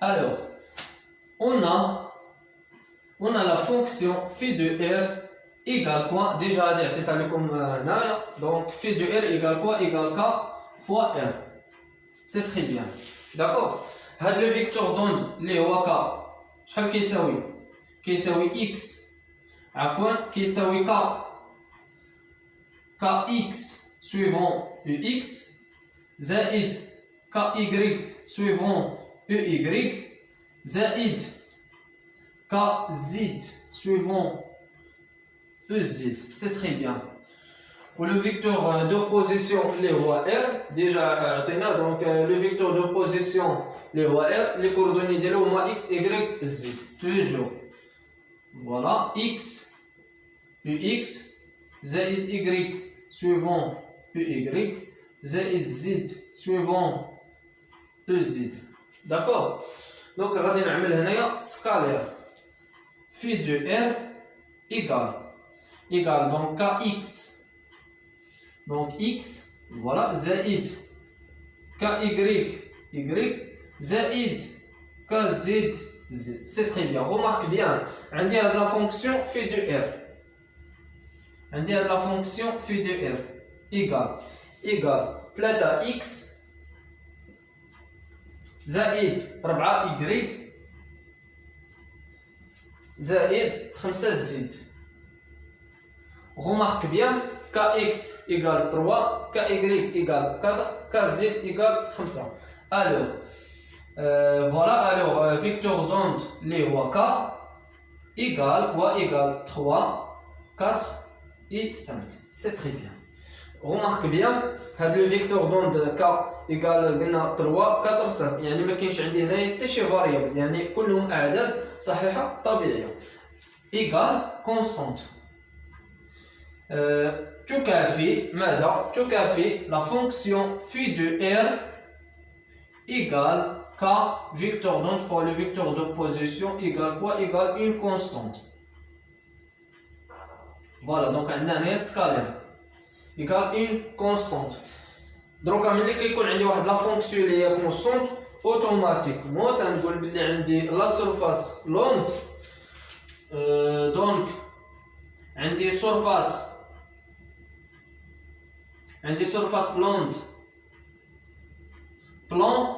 Alors, on a la fonction phi de r égale quoi? Déjà, donc phi de r égale quoi? Égale k fois r. C'est très bien. D'accord? Le vecteur d'onde, les k, شحال كيساوي؟ كيساوي x. عفوا كيساوي kx suivant ux زائد ky suivant ey زائد kz suivant ez. C'est très bien. Ou le vecteur d'opposition les voies r déjà donc le vecteur d'opposition les voies r les coordonnées de l'eau x y z toujours. Voilà x ux زائد y suivant ey زائد z suivant ez. D'accord? Donc غادي نعمل هنايا scalaire phi de r égale donc kx donc x voilà زائد ky y زائد kz z. C'est très bien. Remarque bien, عندي هاد la fonction phi de r عندي هاد la fonction phi de r égale 3x زائد 4y زائد 5 z. Remarque bien, kx égale 3, ky égale 4, kz égale 5. Alors, voilà, alors vecteur d'onde les k égale quoi? Égale 3, 4 et 5. C'est très bien. Remarque bien, le vecteur d'onde k égale 3, 4, 5. يعني ما كاينش عندي هنايا حتى شي فاريابل، يعني كلهم أعداد صحيحة طبيعية. Égale constante. تكافي ماذا؟ تكافي la fonction phi de r égale k vecteur d'onde fois le vecteur d'opposition égale quoi? Égale une constante. Voilà, donc عندنا هنايا scalaire égale une constante. دروكا ملي كيكون عندي واحد لا فونكسيون اللي هي كونستونت اوتوماتيكمون تنقول بلي عندي لا سيرفاس لوند دونك عندي سيرفاس لوند بلان.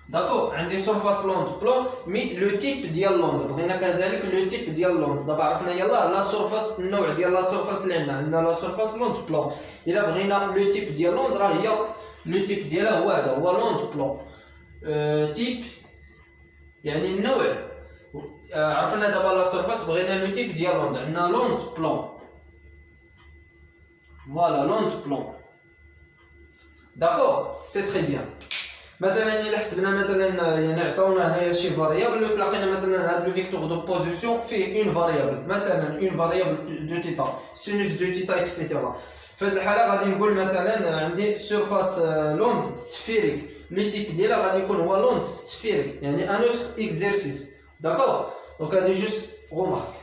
داكور عندي سيرفاس لوند بلان مي لو تيب ديال لوند بغينا كذلك لو تيب ديال لوند. دابا عرفنا يلاه لا سيرفاس النوع ديال لا سيرفاس اللي عندنا لا سيرفاس لوند بلان. الا بغينا لو تيب ديال لوند راه هي لو تيب ديالها هو هذا هو لوند بلان. تيب يعني النوع. عرفنا دابا لا سيرفاس بغينا لو تيب ديال لوند عندنا لوند بلان. فوالا لوند بلان. داكور سي تري بيان. مثلا الا حسبنا مثلا يعني عطاونا هنايا شي فاريابل وتلاقينا مثلا هذا لو فيكتور دوبوزيسيون فيه اون فاريابل مثلا اون فاريابل دو تيتا سينوس دو تيتا اكسيتيرا. في هذه الحاله غادي نقول مثلا عندي سيرفاس لوند سفيريك لي تيب ديالها غادي يكون هو لوند سفيريك يعني ان اوتر اكزرسيس. داكور دونك هادي جوست رومارك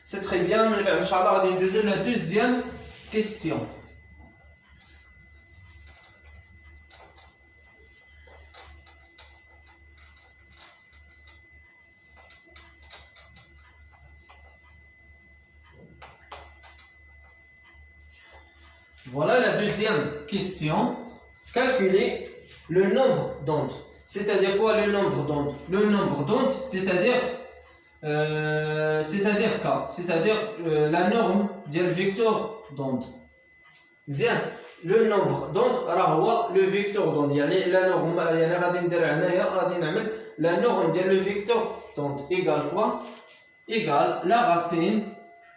سي تري بيان. من بعد ان شاء الله غادي ندوزو لا دوزيام كيستيون. Voilà la deuxième question. Calculer le nombre d'ondes. C'est-à-dire quoi le nombre d'ondes? Le nombre d'ondes, c'est-à-dire K, c'est-à-dire la norme du vecteur d'onde. Bien, le nombre d'ondes راه le vecteur d'onde. يعني la norme يعني غادي ندير هنايا غادي نعمل la norme ديال le vecteur d'onde égale quoi? Égale la racine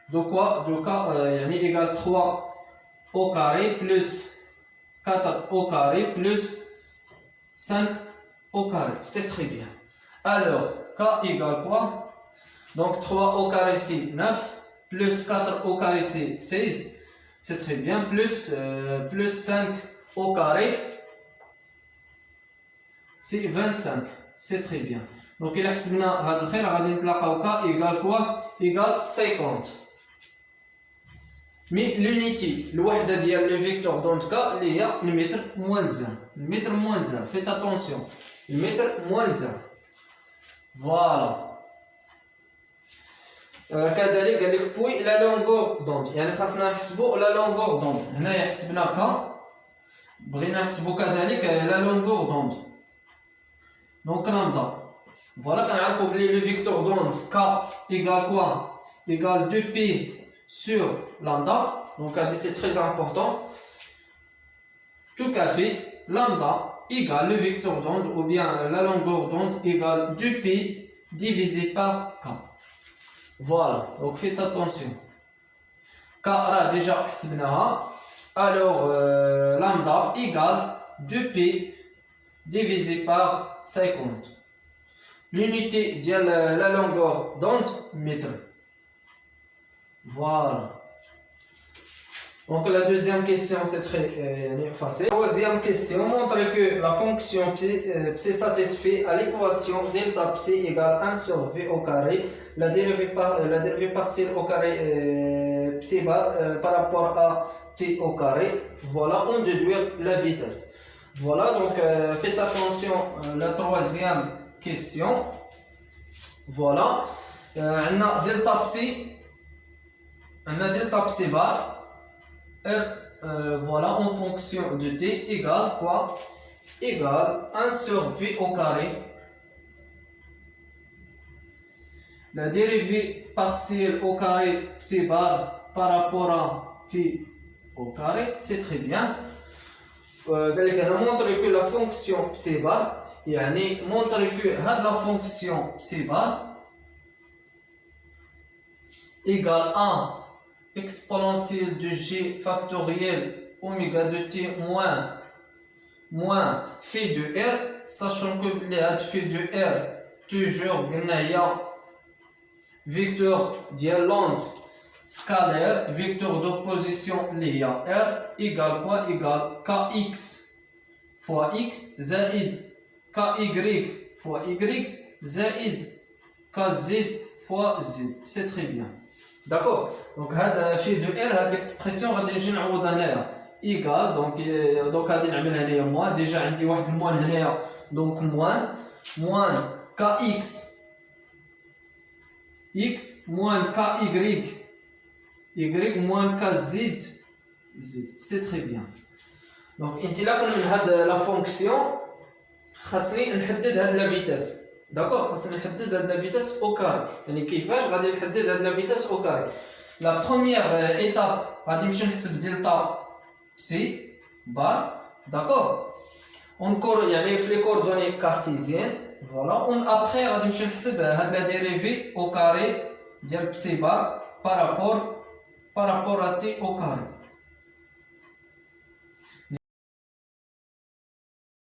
de quoi? De K يعني égale 3 au carré plus 4 au carré plus 5 au carré. C'est très bien. Alors, K égale quoi? Donc 3 au carré c'est 9, plus 4 au carré c'est 16. C'est très bien. Plus 5 au carré c'est 25. C'est très bien. Donc il a حسبنا هذا الخير غادي نتلاقاو K égale quoi? Égale 50. مي لونيتي الوحده ديال لو فيكتور دونت كا اللي هي المتر موان 1 فيت اتونسيون المتر موان زيرو. فوالا. كذلك قال لك بوي لا لونغور دوند، يعني خاصنا نحسبوا لا لونغور دوند. هنايا حسبنا ك، بغينا نحسبوا كذلك لا لونغور دوند. دونك لامدا فوالا كنعرفوا بلي لو فيكتور دوند ك ايكال كوا ايكال 2 بي sur lambda. Donc c'est très important. Tout à fait, lambda égale le vecteur d'onde ou bien la longueur d'onde égale 2pi divisé par k. Voilà, donc faites attention. K a déjà حسبناها. Alors lambda égale 2pi divisé par 50. L'unité de la longueur d'onde mètre. Voilà. Donc la deuxième question c'est très facile. Troisième question, montre que la fonction psi satisfait à l'équation delta psi égale 1 sur v au carré, la dérivée partielle au carré psi bar par rapport à t au carré. Voilà, on déduit la vitesse. Voilà, donc faites attention la troisième question. Voilà, on a delta psi bar. Voilà, en fonction de t égale quoi? Égale 1 sur v au carré. La dérivée partielle au carré psi bar par rapport à t au carré, c'est très bien. On montre que la fonction psi bar, يعني montre que la fonction psi bar égale 1 exponentielle de g factoriel oméga de t moins phi de r, sachant que phi de r toujours il y a vecteur de l'onde scalaire, vecteur d'opposition lié à r égale quoi? Égale kx fois x zaïd ky fois y zaïd kz fois z. C'est très bien. D'accord. Donc هذا في دو ار هاد ليكسبرسيون غادي نجي نعوض هنايا ايكال دونك غادي نعمل هنايا موان. ديجا عندي واحد الموان هنايا دونك موان كا اكس موان كا y موان كا زد. سي تري بيان. دونك انطلاقا من هاد لا فونكسيون خاصني نحدد هاد لا فيتاس. داكوغ، خاصني نحدد هاد لا فيتاس او كاري. يعني كيفاش غادي نحدد هاد لا فيتاس او كاري؟ لا بروميير ايتاب غادي نمشي نحسب دلتا بسي بار. داكوغ، اونكور يعني في لي كوردوني كارتيزيان. فوالا، اون ابخي غادي نمشي نحسب هاد لا ديريفي او كاري ديال بسي بار بارابور ا تي او كاري.